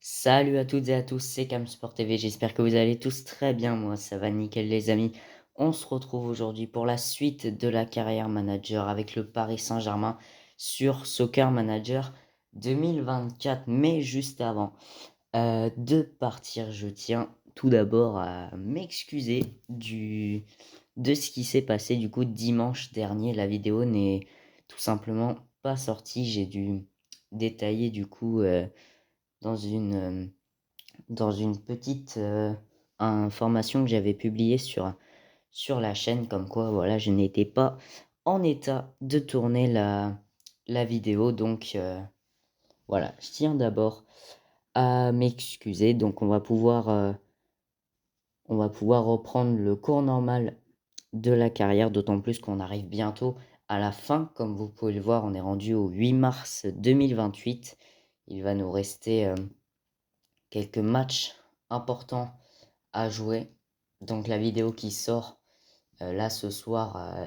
Salut à toutes et à tous, c'est Camsport TV, j'espère que vous allez tous très bien, moi ça va nickel les amis. On se retrouve aujourd'hui pour la suite de la carrière manager avec le Paris Saint-Germain sur Soccer Manager 2024. Mais juste avant de partir, je tiens tout d'abord à m'excuser de ce qui s'est passé du coup dimanche dernier. La vidéo n'est tout simplement pas sortie, j'ai dû détailler du coup dans une petite information que j'avais publiée sur la chaîne, comme quoi voilà, je n'étais pas en état de tourner la vidéo. Donc voilà, je tiens d'abord à m'excuser. Donc on va pouvoir reprendre le cours normal de la carrière, d'autant plus qu'on arrive bientôt à la fin. Comme vous pouvez le voir, on est rendu au 8 mars 2028. Il va nous rester quelques matchs importants à jouer. Donc la vidéo qui sort là ce soir,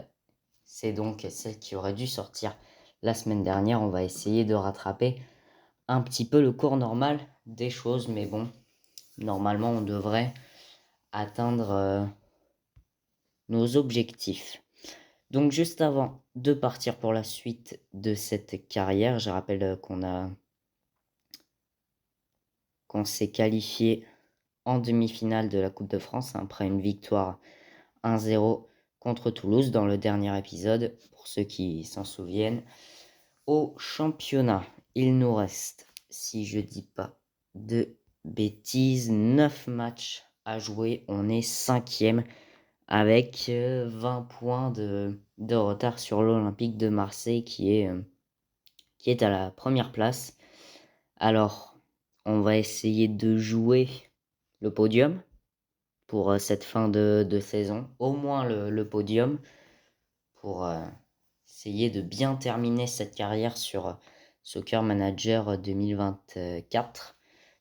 c'est donc celle qui aurait dû sortir la semaine dernière. On va essayer de rattraper un petit peu le cours normal des choses, mais bon, normalement on devrait atteindre nos objectifs. Donc juste avant de partir pour la suite de cette carrière, je rappelle qu'on s'est qualifié en demi-finale de la Coupe de France après une victoire 1-0 contre Toulouse dans le dernier épisode, pour ceux qui s'en souviennent. Au championnat, il nous reste, si je dis pas de bêtises, 9 matchs à jouer. On est 5e avec 20 points de retard sur l'Olympique de Marseille qui est à la première place. Alors, on va essayer de jouer le podium pour cette fin de saison, au moins le podium, pour essayer de bien terminer cette carrière sur Soccer Manager 2024.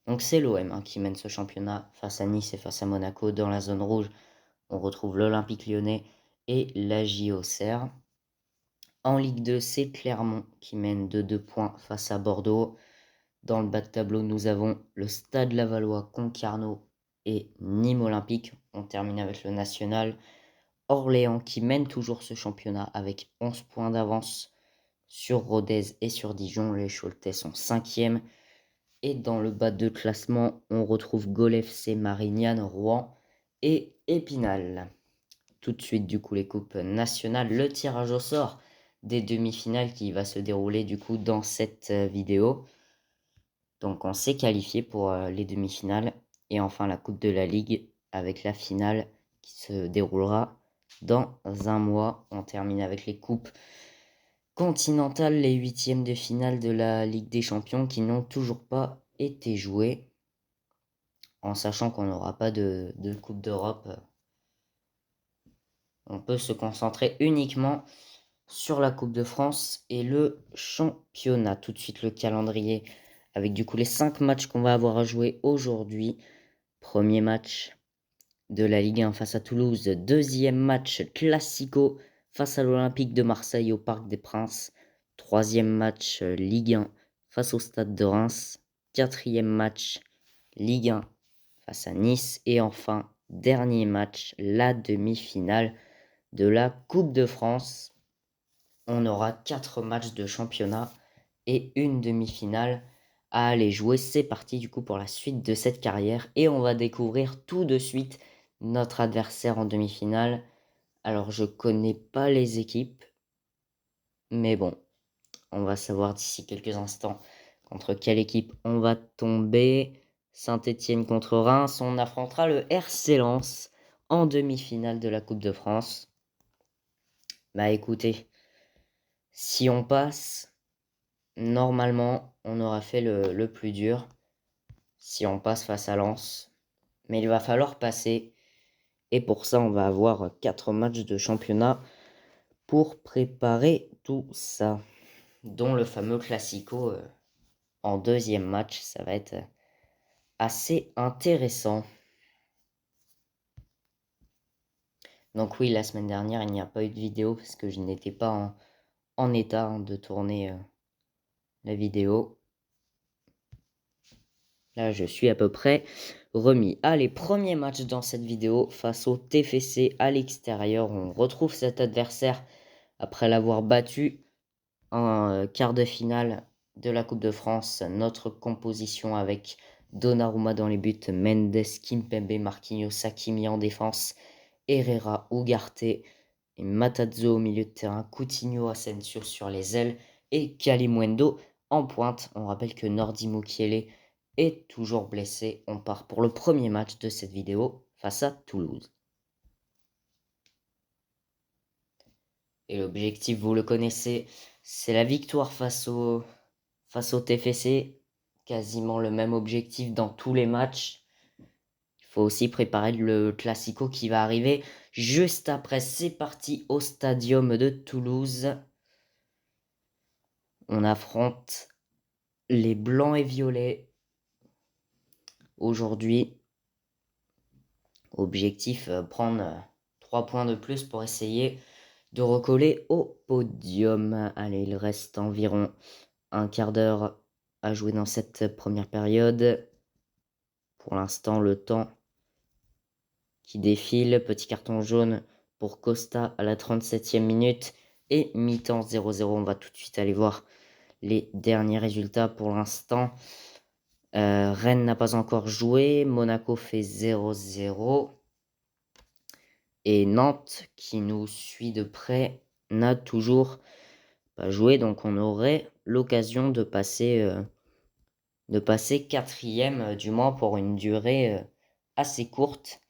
Donc c'est l'OM qui mène ce championnat face à Nice et face à Monaco. Dans la zone rouge, on retrouve l'Olympique Lyonnais et la Auxerre. En Ligue 2, c'est Clermont qui mène de 2 points face à Bordeaux. Dans le bas de tableau, nous avons le Stade Lavallois, Concarneau et Nîmes Olympique. On termine avec le National. Orléans qui mène toujours ce championnat avec 11 points d'avance sur Rodez et sur Dijon. Les Choletais sont 5e. Et dans le bas de classement, on retrouve Gol FC, Marignane, Rouen et Épinal. Tout de suite, du coup, les coupes nationales, le tirage au sort des demi-finales qui va se dérouler du coup dans cette vidéo. Donc on s'est qualifié pour les demi-finales et enfin la Coupe de la Ligue avec la finale qui se déroulera dans un mois. On termine avec les coupes continentales, les huitièmes de finale de la Ligue des Champions qui n'ont toujours pas été joués, en sachant qu'on n'aura pas de Coupe d'Europe. On peut se concentrer uniquement sur la Coupe de France et le championnat. Tout de suite le calendrier avec du coup les 5 matchs qu'on va avoir à jouer aujourd'hui. Premier match de la Ligue 1 face à Toulouse. Deuxième match Classico face à l'Olympique de Marseille au Parc des Princes. Troisième match Ligue 1 face au Stade de Reims. Quatrième match Ligue 1 face à Nice. Et enfin, dernier match, la demi-finale de la Coupe de France. On aura 4 matchs de championnat et une demi-finale à aller jouer. C'est parti du coup pour la suite de cette carrière et on va découvrir tout de suite notre adversaire en demi-finale. Alors je connais pas les équipes, mais bon, on va savoir d'ici quelques instants contre quelle équipe on va tomber. Saint-Étienne contre Reims, on affrontera le RC Lens en demi-finale de la Coupe de France. Bah écoutez, si on passe, normalement, on aura fait le plus dur si on passe face à Lens. Mais il va falloir passer. Et pour ça, on va avoir 4 matchs de championnat pour préparer tout ça. Dont le fameux Classico en deuxième match. Ça va être assez intéressant. Donc oui, la semaine dernière, il n'y a pas eu de vidéo parce que je n'étais pas en état de tourner la vidéo. Là, je suis à peu près remis. Allez, premier match dans cette vidéo face au TFC à l'extérieur. On retrouve cet adversaire après l'avoir battu en quart de finale de la Coupe de France. Notre composition avec Donnarumma dans les buts, Mendes, Kimpembe, Marquinhos, Hakimi en défense, Herrera, Ugarte et Matarazzo au milieu de terrain, Coutinho, Asensio sur les ailes et Kalimundo en pointe. On rappelle que Nordi Mukiele est toujours blessé. On part pour le premier match de cette vidéo face à Toulouse. Et l'objectif, vous le connaissez, c'est la victoire face au TFC. Quasiment le même objectif dans tous les matchs. Il faut aussi préparer le Classico qui va arriver juste après. C'est parti au Stadium de Toulouse. On affronte les blancs et violets aujourd'hui. Objectif, prendre 3 points de plus pour essayer de recoller au podium. Allez, il reste environ un quart d'heure à jouer dans cette première période. Pour l'instant, le temps qui défile. Petit carton jaune pour Costa à la 37e minute. Et mi-temps 0-0. On va tout de suite aller voir les derniers résultats pour l'instant. Rennes n'a pas encore joué. Monaco fait 0-0. Et Nantes, qui nous suit de près, n'a toujours pas joué. Donc on aurait l'occasion de passer quatrième, du moins pour une durée assez courte,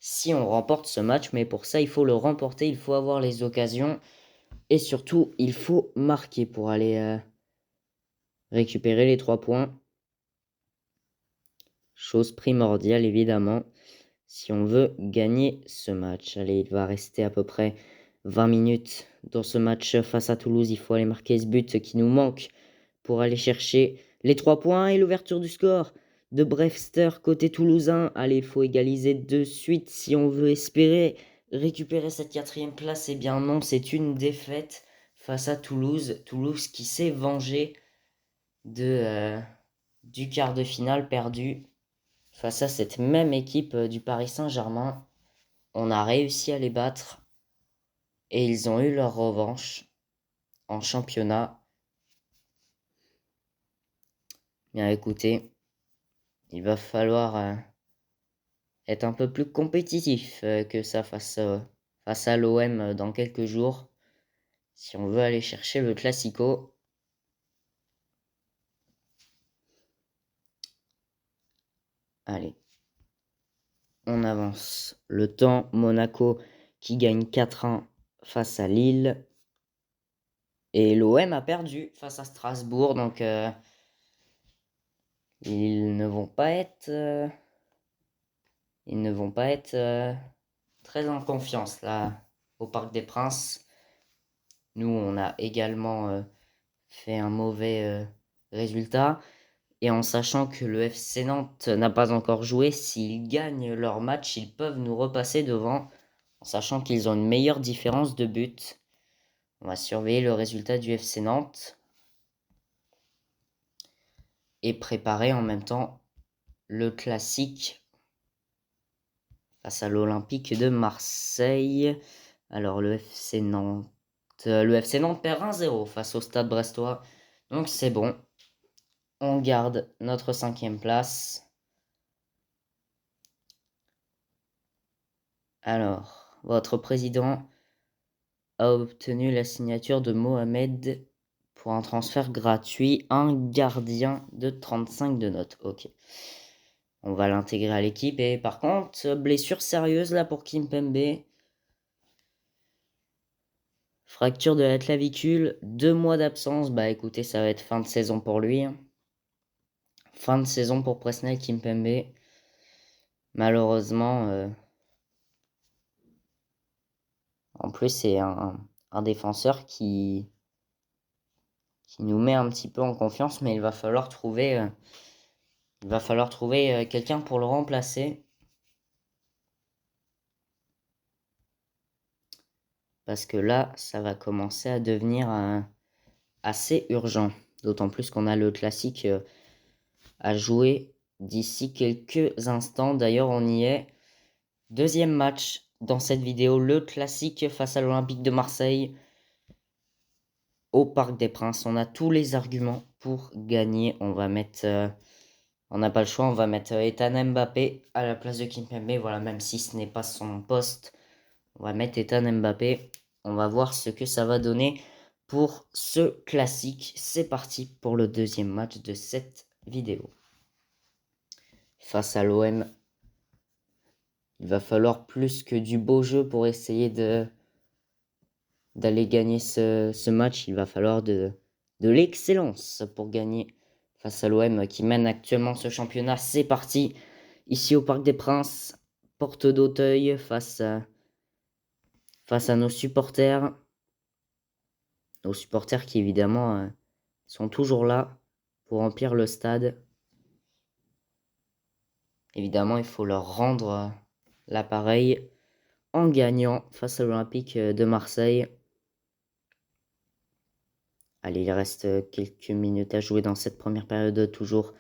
si on remporte ce match. Mais pour ça, il faut le remporter, il faut avoir les occasions. Et surtout, il faut marquer pour aller récupérer les 3 points. Chose primordiale, évidemment, si on veut gagner ce match. Allez, il va rester à peu près 20 minutes dans ce match face à Toulouse. Il faut aller marquer ce but qui nous manque pour aller chercher les 3 points et l'ouverture du score de Brewster côté toulousain. Allez, il faut égaliser de suite si on veut espérer récupérer cette 4e place. Eh bien non, c'est une défaite face à Toulouse. Toulouse qui s'est vengé du quart de finale perdu face à cette même équipe du Paris Saint-Germain. On a réussi à les battre et ils ont eu leur revanche en championnat. Bien écoutez, il va falloir être un peu plus compétitif que ça face à l'OM dans quelques jours, si on veut aller chercher le Classico. Allez, on avance le temps. Monaco qui gagne 4-1 face à Lille. Et l'OM a perdu face à Strasbourg, donc ils ne vont pas être très en confiance là au Parc des Princes. Nous, on a également fait un mauvais résultat. Et en sachant que le FC Nantes n'a pas encore joué, s'ils gagnent leur match, ils peuvent nous repasser devant. En sachant qu'ils ont une meilleure différence de but. On va surveiller le résultat du FC Nantes. Et préparer en même temps le classique face à l'Olympique de Marseille. Alors le FC Nantes perd 1-0 face au Stade Brestois. Donc c'est bon. On garde notre 5e place. Alors, votre président a obtenu la signature de Mohamed pour un transfert gratuit. Un gardien de 35 de notes. Ok. On va l'intégrer à l'équipe. Et par contre, blessure sérieuse là pour Kimpembe. Fracture de la clavicule, 2 mois d'absence. Bah écoutez, ça va être fin de saison pour lui. Fin de saison pour Presnel Kimpembe. Malheureusement, en plus c'est un défenseur qui nous met un petit peu en confiance, mais il va falloir trouver quelqu'un pour le remplacer. Parce que là, ça va commencer à devenir assez urgent. D'autant plus qu'on a le classique à jouer d'ici quelques instants. D'ailleurs, on y est. Deuxième match dans cette vidéo, le classique face à l'Olympique de Marseille au Parc des Princes. On a tous les arguments pour gagner. On va mettre... on n'a pas le choix, on va mettre Ethan Mbappé à la place de Kimpembe. Voilà, même si ce n'est pas son poste, on va mettre Ethan Mbappé. On va voir ce que ça va donner pour ce classique. C'est parti pour le deuxième match de cette vidéo. Face à l'OM, il va falloir plus que du beau jeu pour essayer d'aller gagner ce match. Il va falloir de l'excellence pour gagner face à l'OM qui mène actuellement ce championnat. C'est parti, ici au Parc des Princes, porte d'Auteuil face à nos supporters. Nos supporters qui évidemment sont toujours là pour remplir le stade. Évidemment, il faut leur rendre l'appareil en gagnant face à l'Olympique de Marseille. Allez, il reste quelques minutes à jouer dans cette première période. Toujours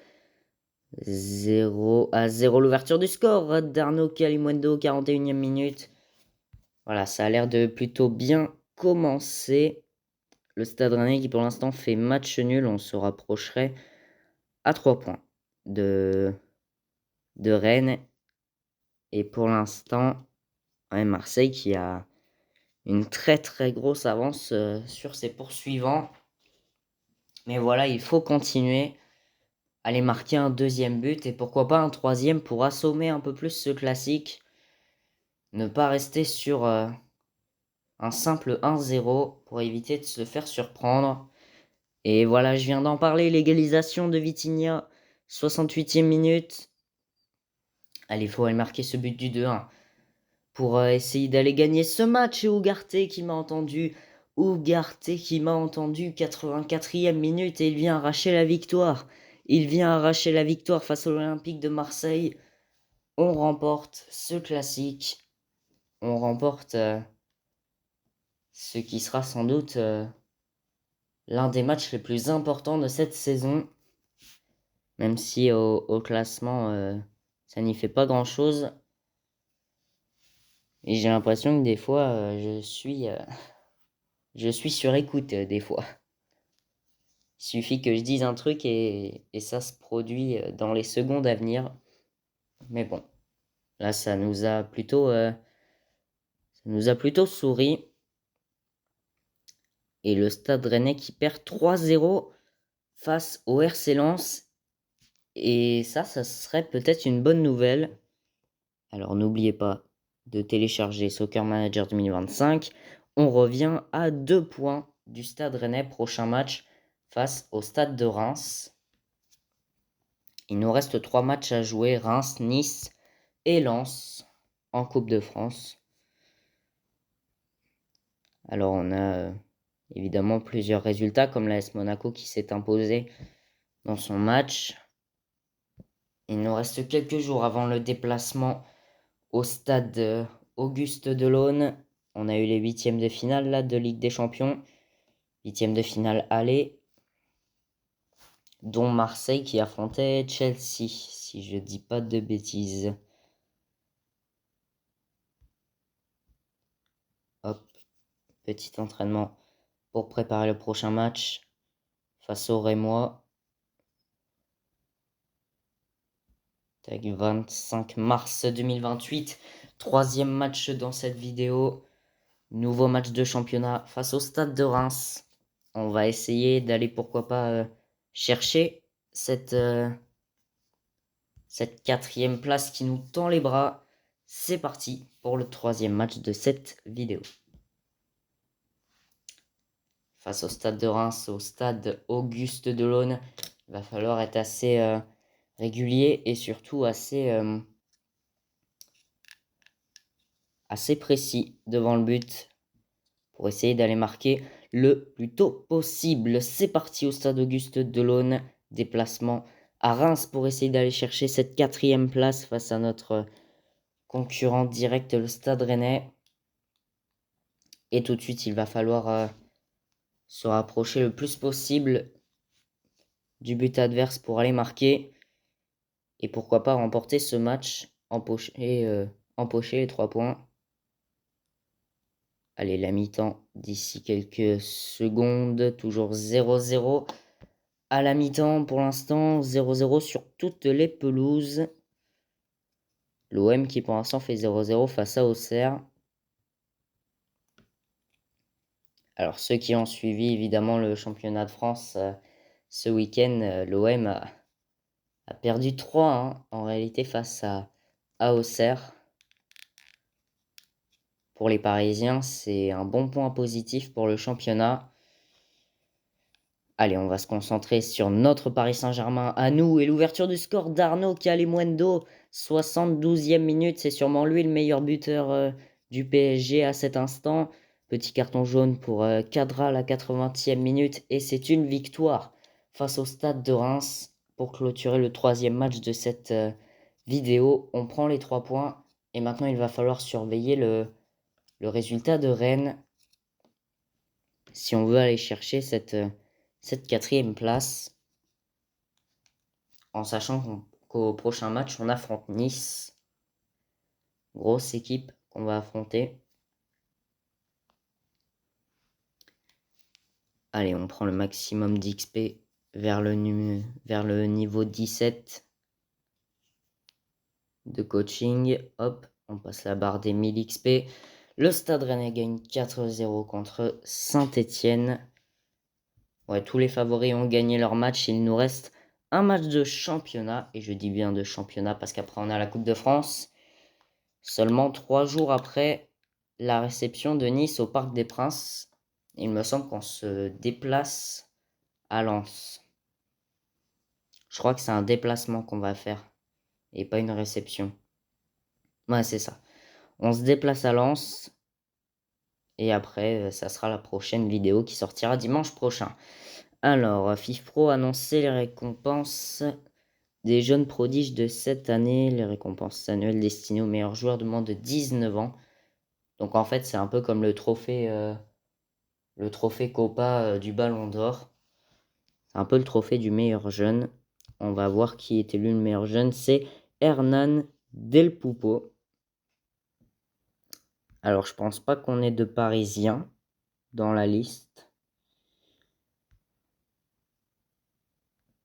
0-0. L'ouverture du score d'Arnaud Kalimuendo, 41e minute. Voilà, ça a l'air de plutôt bien commencer. Le Stade Rennais qui pour l'instant fait match nul. On se rapprocherait à 3 points de Rennes. Et pour l'instant, Marseille qui a une très très grosse avance sur ses poursuivants. Mais voilà, il faut continuer à aller marquer un deuxième but et pourquoi pas un troisième pour assommer un peu plus ce classique. Ne pas rester sur un simple 1-0 pour éviter de se faire surprendre. Et voilà, je viens d'en parler, l'égalisation de Vitinha, 68e minute. Allez, il faut aller marquer ce but du 2-1 pour essayer d'aller gagner ce match. Et Ugarte qui m'a entendu. 84e minute et il vient arracher la victoire. Il vient arracher la victoire face à l'Olympique de Marseille. On remporte ce classique. On remporte ce qui sera sans doute l'un des matchs les plus importants de cette saison. Même si au classement, ça n'y fait pas grand-chose. Et j'ai l'impression que des fois, je suis sur écoute des fois. Il suffit que je dise un truc et ça se produit dans les secondes à venir. Mais bon, là, ça nous a plutôt souri. Et le Stade Rennais qui perd 3-0 face au RC Lens. Et ça serait peut-être une bonne nouvelle. Alors n'oubliez pas de télécharger Soccer Manager 2025. On revient à 2 points du Stade Rennais. Prochain match face au Stade de Reims. Il nous reste 3 matchs à jouer. Reims, Nice et Lens en Coupe de France. Alors on a évidemment plusieurs résultats comme l'AS Monaco qui s'est imposé dans son match. Il nous reste quelques jours avant le déplacement au stade Auguste Delaune. On a eu les 8e de finale là, de Ligue des Champions. 8e de finale aller. Dont Marseille qui affrontait Chelsea, si je dis pas de bêtises. Hop, petit entraînement pour préparer le prochain match face au Rémois. 25 mars 2028. 3e match dans cette vidéo. Nouveau match de championnat face au Stade de Reims. On va essayer d'aller pourquoi pas chercher cette 4e place qui nous tend les bras. C'est parti pour le 3e match de cette vidéo. Face au Stade de Reims, au Stade Auguste Delaune, il va falloir être assez régulier et surtout assez précis devant le but pour essayer d'aller marquer le plus tôt possible. C'est parti au Stade Auguste Delaune, déplacement à Reims pour essayer d'aller chercher cette 4e place face à notre concurrent direct, le Stade Rennais. Et tout de suite, il va falloir se rapprocher le plus possible du but adverse pour aller marquer. Et pourquoi pas remporter ce match, empocher les 3 points. Allez, la mi-temps d'ici quelques secondes, toujours 0-0. À la mi-temps, pour l'instant, 0-0 sur toutes les pelouses. L'OM qui pour l'instant fait 0-0 face à Auxerre. Alors ceux qui ont suivi évidemment le championnat de France ce week-end, l'OM a perdu 3-1 en réalité face à Auxerre. Pour les Parisiens, c'est un bon point positif pour le championnat. Allez, on va se concentrer sur notre Paris Saint-Germain à nous et l'ouverture du score d'Arnaud Calimuendo, 72e minute. C'est sûrement lui le meilleur buteur du PSG à cet instant. Petit carton jaune pour Cadra à la 80e minute et c'est une victoire face au Stade de Reims pour clôturer le 3e match de cette vidéo. On prend les 3 points et maintenant il va falloir surveiller le résultat de Rennes si on veut aller chercher cette 4e place, en sachant qu'au prochain match, on affronte Nice. Grosse équipe qu'on va affronter. Allez, on prend le maximum d'XP vers le niveau 17 de coaching. Hop, on passe la barre des 1000 XP. Le Stade Rennais gagne 4-0 contre Saint-Étienne. Ouais, tous les favoris ont gagné leur match. Il nous reste un match de championnat. Et je dis bien de championnat parce qu'après on a la Coupe de France. Seulement 3 jours après la réception de Nice au Parc des Princes. Il me semble qu'on se déplace à Lens. Je crois que c'est un déplacement qu'on va faire. Et pas une réception. Ouais, c'est ça. On se déplace à Lens. Et après, ça sera la prochaine vidéo qui sortira dimanche prochain. Alors, FIFPro a annoncé les récompenses des jeunes prodiges de cette année. Les récompenses annuelles destinées aux meilleurs joueurs de moins de 19 ans. Donc en fait, c'est un peu comme le trophée Copa du Ballon d'Or. C'est un peu le trophée du meilleur jeune. On va voir qui est élu le meilleur jeune. C'est Hernan Del Pupo. Alors, je pense pas qu'on ait de Parisiens dans la liste.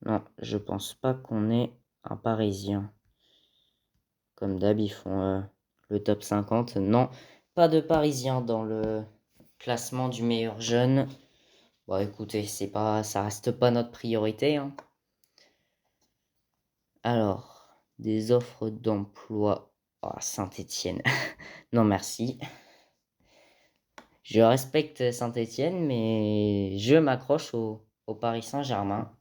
Non, je pense pas qu'on ait un Parisien. Comme d'hab, ils font le top 50. Non, pas de Parisien dans le classement du meilleur jeune. Bon, écoutez, ça reste pas notre priorité, hein. Alors, des offres d'emploi à Saint-Étienne. Non, merci. Je respecte Saint-Étienne, mais je m'accroche au Paris Saint-Germain.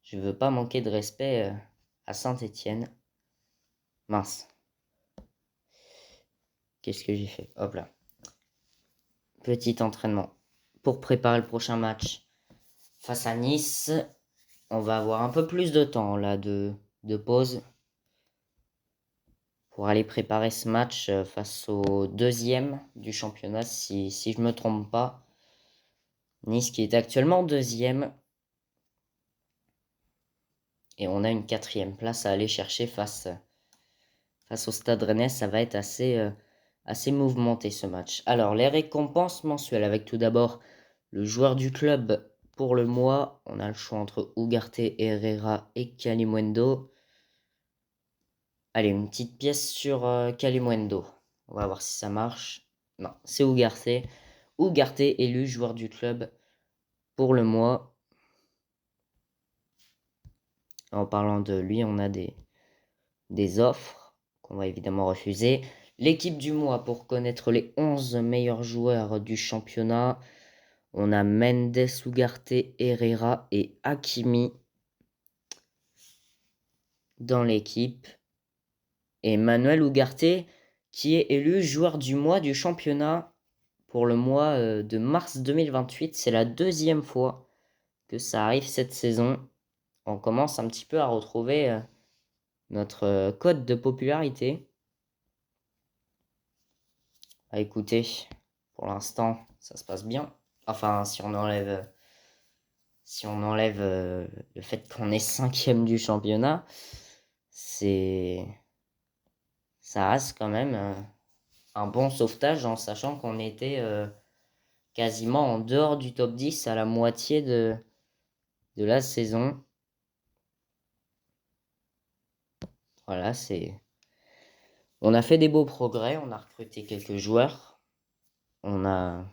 Je veux pas manquer de respect à Saint-Étienne. Mince. Qu'est-ce que j'ai fait? Hop là. Petit entraînement pour préparer le prochain match face à Nice. On va avoir un peu plus de temps là de pause pour aller préparer ce match face au 2e du championnat, si je ne me trompe pas. Nice qui est actuellement 2e. Et on a une 4e place à aller chercher face au Stade Rennais. Ça va être assez mouvementé ce match. Alors, les récompenses mensuelles, avec tout d'abord le joueur du club pour le mois. On a le choix entre Ugarte, Herrera et Calimuendo. Allez, une petite pièce sur Calimuendo. On va voir si ça marche. Non, c'est Ugarte. Ugarte élu joueur du club pour le mois. En parlant de lui, on a des offres qu'on va évidemment refuser. L'équipe du mois pour connaître les 11 meilleurs joueurs du championnat. On a Mendes, Ugarte, Herrera et Hakimi dans l'équipe. Et Manuel Ugarte qui est élu joueur du mois du championnat pour le mois de mars 2028. C'est la 2e fois que ça arrive cette saison. On commence un petit peu à retrouver notre code de popularité. Écoutez, pour l'instant, ça se passe bien. Enfin, si on enlève si on enlève le fait qu'on est 5e du championnat, ça reste quand même un bon sauvetage en sachant qu'on était quasiment en dehors du top 10 à la moitié de la saison. Voilà, on a fait des beaux progrès, on a recruté quelques joueurs, on a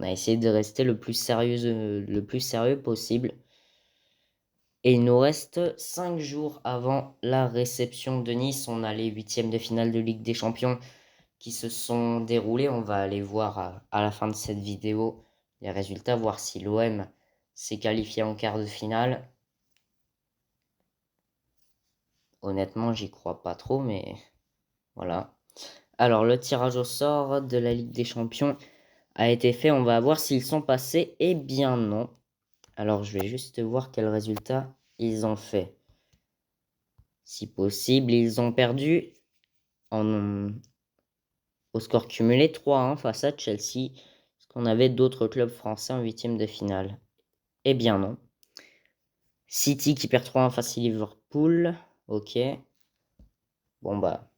essayé de rester le plus sérieux possible. Et il nous reste 5 jours avant la réception de Nice. On a les huitièmes de finale de Ligue des Champions qui se sont déroulés. On va aller voir à la fin de cette vidéo les résultats, voir si l'OM s'est qualifié en quart de finale. Honnêtement, j'y crois pas trop, mais voilà. Alors, le tirage au sort de la Ligue des Champions a été fait. On va voir s'ils sont passés. Eh bien non. Alors, je vais juste voir quels résultats ils ont fait. Si possible, ils ont perdu au score cumulé 3-1 face à Chelsea. Est-ce qu'on avait d'autres clubs français en huitième de finale? Eh bien non. City qui perd 3-1 face à Liverpool. Ok. Bon bah.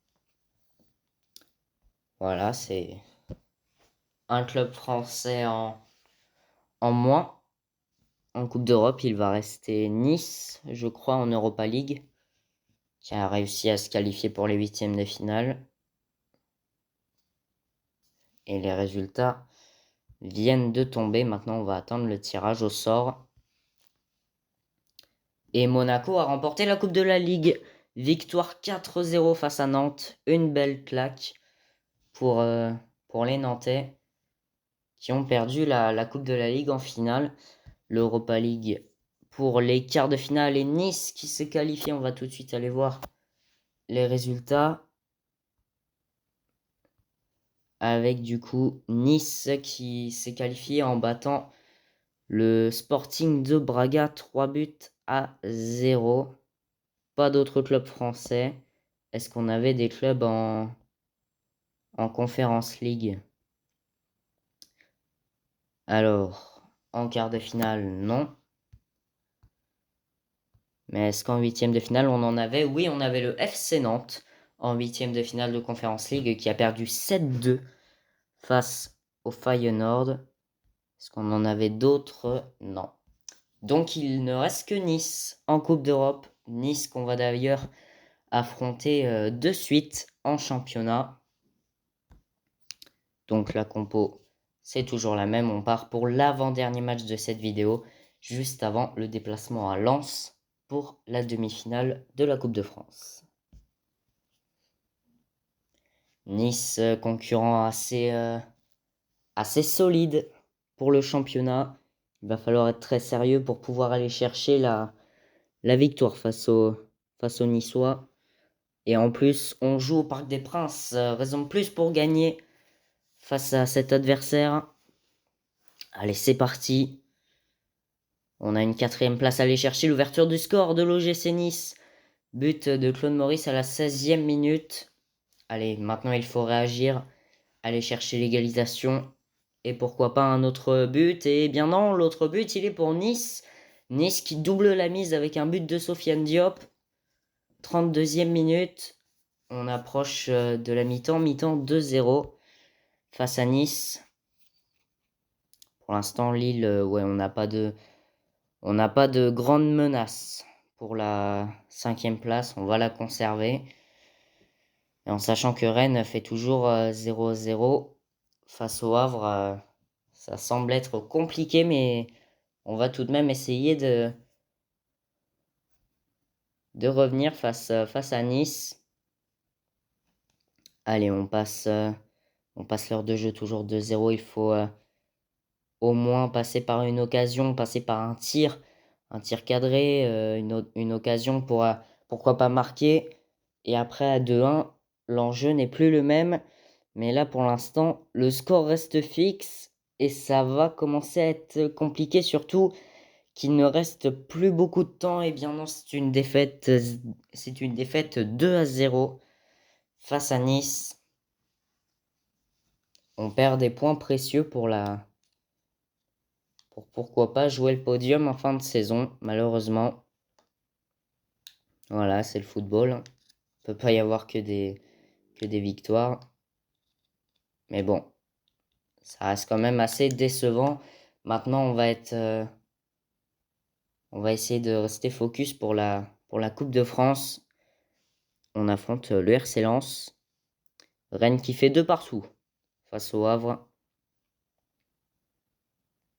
Voilà, c'est un club français en moins. En Coupe d'Europe, il va rester Nice, je crois, en Europa League, qui a réussi à se qualifier pour les huitièmes de finale. Et les résultats viennent de tomber. Maintenant, on va attendre le tirage au sort. Et Monaco a remporté la Coupe de la Ligue. Victoire 4-0 face à Nantes. Une belle claque pour les Nantais qui ont perdu la Coupe de la Ligue en finale. L'Europa League pour les quarts de finale et Nice qui s'est qualifié. On va tout de suite aller voir les résultats. Avec du coup Nice qui s'est qualifié en battant le Sporting de Braga 3-0. Pas d'autres clubs français. Est-ce qu'on avait des clubs en Conference League? Alors, en quart de finale, non. Mais est-ce qu'en huitième de finale, on en avait? Oui, on avait le FC Nantes en huitième de finale de Conference League qui a perdu 7-2 face au Feyenoord. Est-ce qu'on en avait d'autres? Non. Donc il ne reste que Nice en Coupe d'Europe. Nice qu'on va d'ailleurs affronter de suite en championnat. Donc la compo, c'est toujours la même. On part pour l'avant-dernier match de cette vidéo, juste avant le déplacement à Lens pour la demi-finale de la Coupe de France. Nice, concurrent assez solide pour le championnat. Il va falloir être très sérieux pour pouvoir aller chercher la victoire face aux Niçois. Et en plus, on joue au Parc des Princes. Raison de plus pour gagner face à cet adversaire. Allez, c'est parti. On a une 4e place à aller chercher. L'ouverture du score de l'OGC Nice. But de Claude Maurice à la 16e minute. Allez, maintenant il faut réagir. Aller chercher l'égalisation. Et pourquoi pas un autre but? Et bien non, l'autre but, il est pour Nice. Nice qui double la mise avec un but de Sofiane Diop. 32e minute. On approche de la mi-temps. Mi-temps 2-0 face à Nice. Pour l'instant, Lille, ouais, on n'a pas de grande menace pour la 5e place. On va la conserver. Et en sachant que Rennes fait toujours 0-0 face au Havre, ça semble être compliqué, mais on va tout de même essayer de revenir face à Nice. Allez, on passe l'heure de jeu toujours 2-0. Il faut au moins passer par une occasion, passer par un tir cadré, une occasion pour pourquoi pas marquer. Et après à 2-1, l'enjeu n'est plus le même. Mais là pour l'instant, le score reste fixe et ça va commencer à être compliqué, surtout qu'il ne reste plus beaucoup de temps. Et bien non, c'est une défaite 2-0 face à Nice. On perd des points précieux pour la pour pourquoi pas jouer le podium en fin de saison, malheureusement. Voilà, c'est le football, hein. Il peut pas y avoir que des victoires. Mais bon, ça reste quand même assez décevant. Maintenant, on va essayer de rester focus pour la Coupe de France. On affronte le RC Lens. Rennes qui fait 2 partout face au Havre.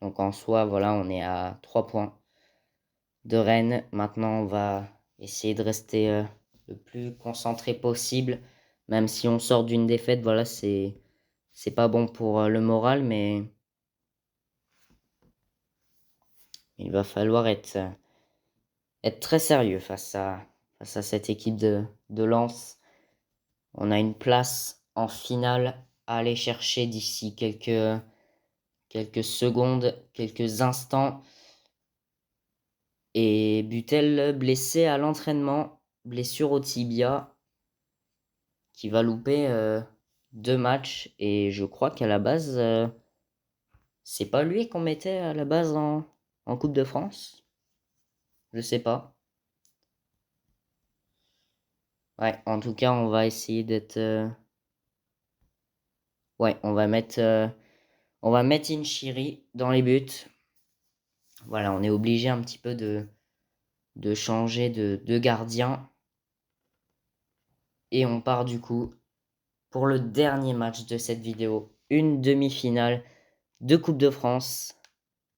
Donc en soi, voilà, on est à 3 points de Rennes. Maintenant, on va essayer de rester le plus concentré possible. Même si on sort d'une défaite, voilà, c'est pas bon pour le moral, mais il va falloir être très sérieux face à cette équipe de Lens. On a une place en finale à aller chercher d'ici quelques secondes, quelques instants. Et Butel blessé à l'entraînement, blessure au tibia, qui va louper 2 matchs. Et je crois qu'à la base, c'est pas lui qu'on mettait à la base en Coupe de France. Je sais pas. Ouais, en tout cas, on va essayer d'être. Ouais, on va mettre Inchiri dans les buts. Voilà, on est obligé un petit peu de changer de gardien. Et on part du coup pour le dernier match de cette vidéo. Une demi-finale de Coupe de France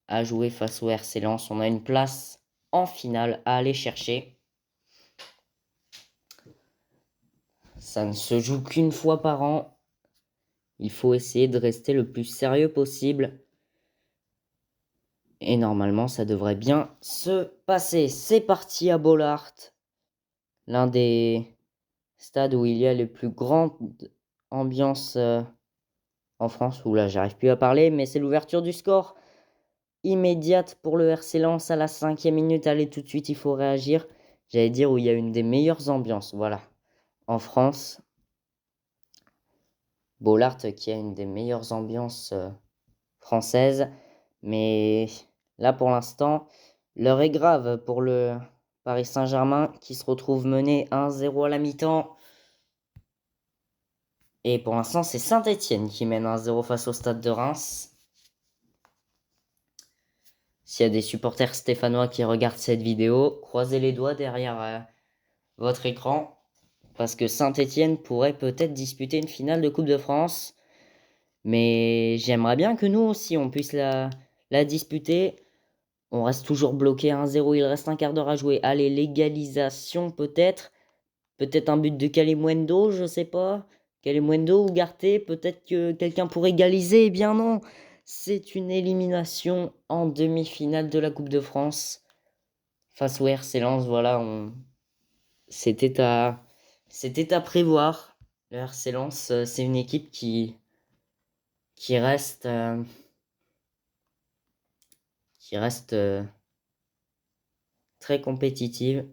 à jouer face au RC Lens. On a une place en finale à aller chercher. Ça ne se joue qu'une fois par an. Il faut essayer de rester le plus sérieux possible. Et normalement, ça devrait bien se passer. C'est parti à Bollaert. L'un des stades où il y a les plus grandes ambiances en France. Où là, j'arrive plus à parler, mais c'est l'ouverture du score immédiate pour le RC Lens à la 5e minute. Allez, tout de suite, il faut réagir. J'allais dire où il y a une des meilleures ambiances, voilà, en France. Bollaert qui a une des meilleures ambiances françaises. Mais là, pour l'instant, l'heure est grave pour le Paris Saint-Germain qui se retrouve mené 1-0 à la mi-temps. Et pour l'instant, c'est Saint-Etienne qui mène 1-0 face au Stade de Reims. S'il y a des supporters stéphanois qui regardent cette vidéo, croisez les doigts derrière votre écran. Parce que Saint-Etienne pourrait peut-être disputer une finale de Coupe de France. Mais j'aimerais bien que nous aussi, on puisse la disputer. On reste toujours bloqué à 1-0, il reste un quart d'heure à jouer. Allez, l'égalisation peut-être. Peut-être un but de Kalimuendo, je sais pas. Kalimuendo ou Garté, peut-être que quelqu'un pourrait égaliser. Eh bien non, c'est une élimination en demi-finale de la Coupe de France. Face au RC Lens, voilà, c'était à prévoir. Le RC Lens, c'est une équipe qui reste très compétitive.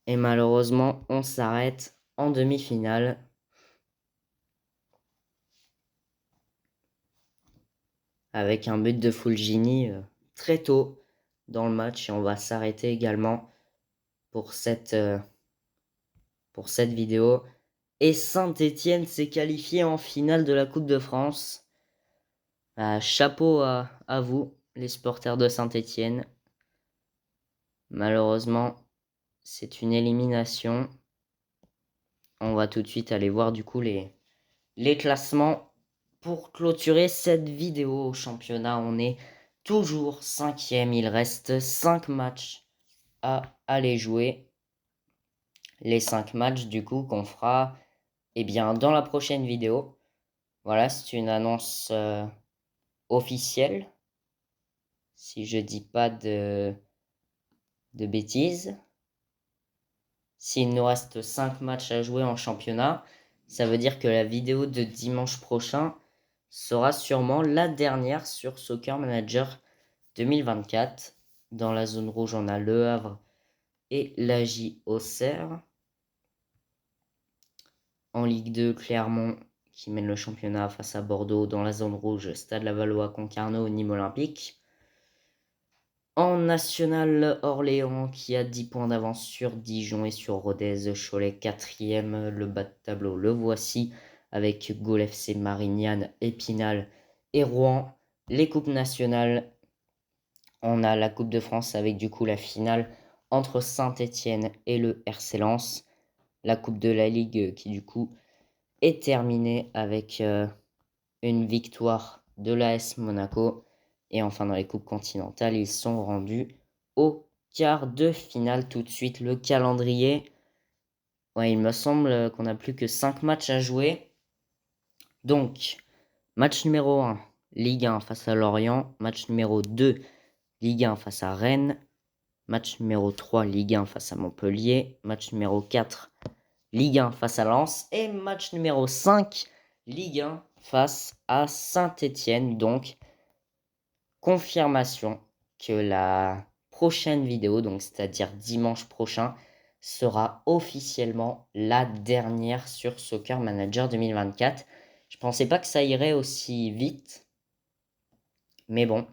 Et malheureusement, on s'arrête en demi-finale. Avec un but de Fulgini très tôt dans le match. Et on va s'arrêter également pour cette vidéo. Et Saint-Etienne s'est qualifié en finale de la Coupe de France. Chapeau à vous, les supporters de Saint-Etienne. Malheureusement, c'est une élimination. On va tout de suite aller voir du coup les classements. Pour clôturer cette vidéo au championnat, on est toujours 5e. Il reste 5 matchs à aller jouer. Les 5 matchs du coup qu'on fera bien, dans la prochaine vidéo. Voilà, c'est une annonce officielle. Si je dis pas de bêtises. S'il nous reste 5 matchs à jouer en championnat, ça veut dire que la vidéo de dimanche prochain sera sûrement la dernière sur Soccer Manager 2024. Dans la zone rouge, on a Le Havre et l'AJ Auxerre. En Ligue 2, Clermont qui mène le championnat face à Bordeaux dans la zone rouge, Stade Lavallois, Concarneau, Nîmes Olympique. En National, Orléans qui a 10 points d'avance sur Dijon et sur Rodez. Cholet 4e, le bas de tableau le voici avec Gol FC, Marignane, Épinal et Rouen. Les coupes nationales, on a la Coupe de France avec du coup la finale entre Saint-Étienne et le RC Lens. La Coupe de la Ligue qui du coup est terminée avec une victoire de l'AS Monaco. Et enfin, dans les coupes continentales, ils sont rendus au quart de finale. Tout de suite, le calendrier. Ouais, il me semble qu'on n'a plus que 5 matchs à jouer. Donc, match numéro 1, Ligue 1 face à Lorient. Match numéro 2, Ligue 1 face à Rennes. Match numéro 3, Ligue 1 face à Montpellier. Match numéro 4, Ligue 1 face à Lens. Et match numéro 5, Ligue 1 face à Saint-Étienne. Donc, confirmation que la prochaine vidéo, donc c'est-à-dire dimanche prochain, sera officiellement la dernière sur Soccer Manager 2024. Je pensais pas que ça irait aussi vite, mais bon,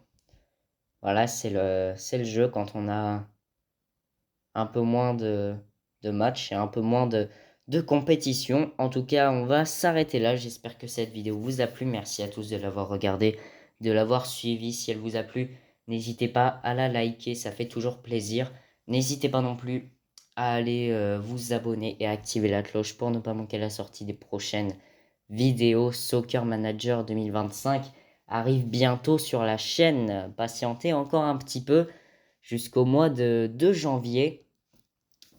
voilà, c'est le jeu quand on a un peu moins de matchs et un peu moins de compétition. En tout cas, on va s'arrêter là. J'espère que cette vidéo vous a plu. Merci à tous de l'avoir regardé, de l'avoir suivi. Si elle vous a plu, n'hésitez pas à la liker, ça fait toujours plaisir. N'hésitez pas non plus à aller vous abonner et activer la cloche pour ne pas manquer la sortie des prochaines vidéos. Soccer Manager 2025 arrive bientôt sur la chaîne. Patientez encore un petit peu jusqu'au mois de janvier.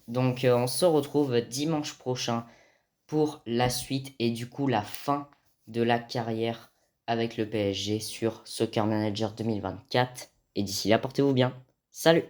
Donc on se retrouve dimanche prochain pour la suite et du coup la fin de la carrière avec le PSG sur Soccer Manager 2024. Et d'ici là, portez-vous bien. Salut!